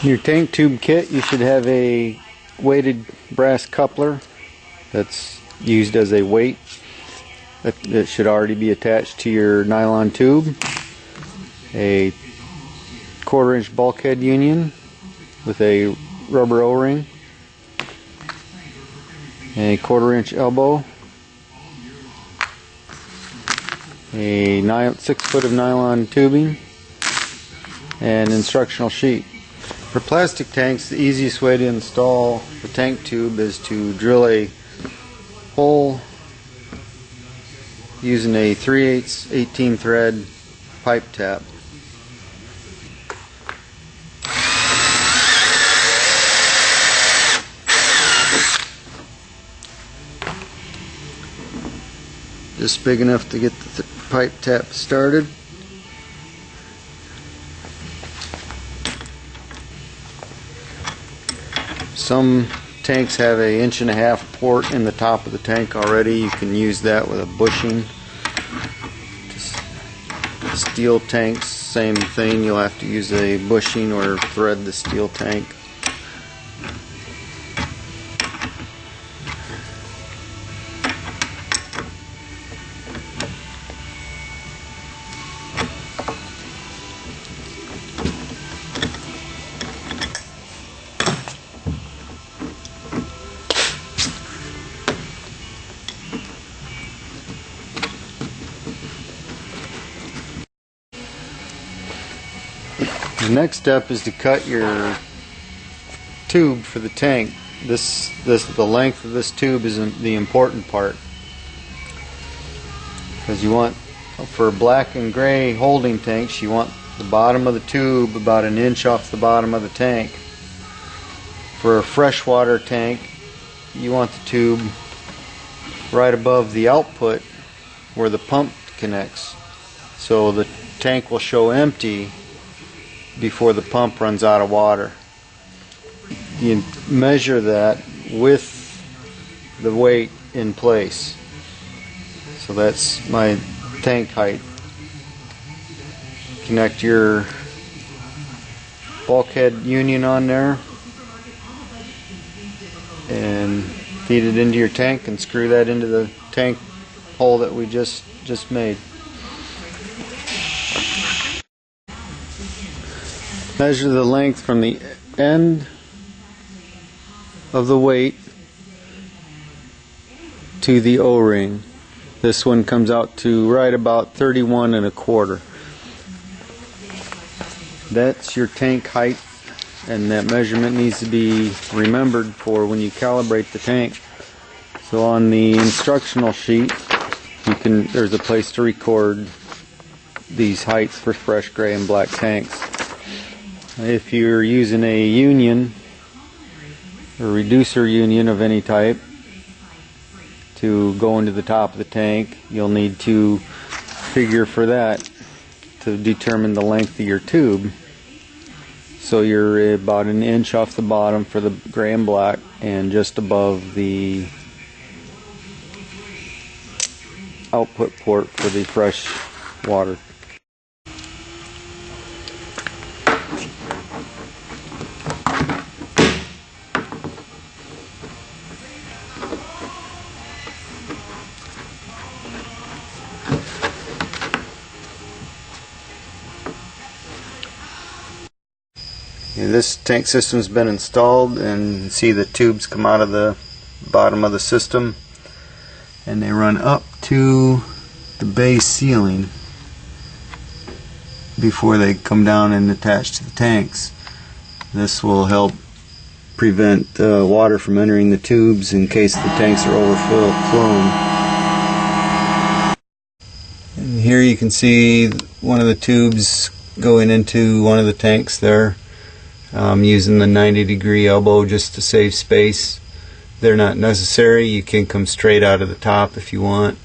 In your tank tube kit, you should have a weighted brass coupler that's used as a weight. That should already be attached to your nylon tube. A 1/4 inch bulkhead union with a rubber O-ring. A 1/4 inch elbow. A 6 foot of nylon tubing. And instructional sheet. For plastic tanks, the easiest way to install the tank tube is to drill a hole using a 3/8 18 thread pipe tap. Just big enough to get the pipe tap started. Some tanks have an 1.5 inch port in the top of the tank already. You can use that with a bushing. Steel tanks, same thing. You'll have to use a bushing or thread the steel tank. The next step is to cut your tube for the tank. The length of this tube is the important part, because you want, for black and gray holding tanks, you want the bottom of the tube about 1 inch off the bottom of the tank. For a freshwater tank, you want the tube right above the output where the pump connects, so the tank will show empty before the pump runs out of water. You measure that with the weight in place. So that's my tank height. Connect your bulkhead union on there and feed it into your tank and screw that into the tank hole that we just made. Measure the length from the end of the weight to the O-ring. This one comes out to right about 31 1/4. That's your tank height, and that measurement needs to be remembered for when you calibrate the tank. So on the instructional sheet, there's a place to record these heights for fresh gray and black tanks. If you're using a union, a reducer union of any type, to go into the top of the tank, you'll need to figure for that to determine the length of your tube. So you're about 1 inch off the bottom for the gray and black, and just above the output port for the fresh water. This tank system has been installed, and you can see the tubes come out of the bottom of the system and they run up to the base ceiling before they come down and attach to the tanks. This will help prevent water from entering the tubes in case the tanks are overflown. And here you can see one of the tubes going into one of the tanks there. Using the 90-degree elbow just to save space. They're not necessary. You can come straight out of the top if you want.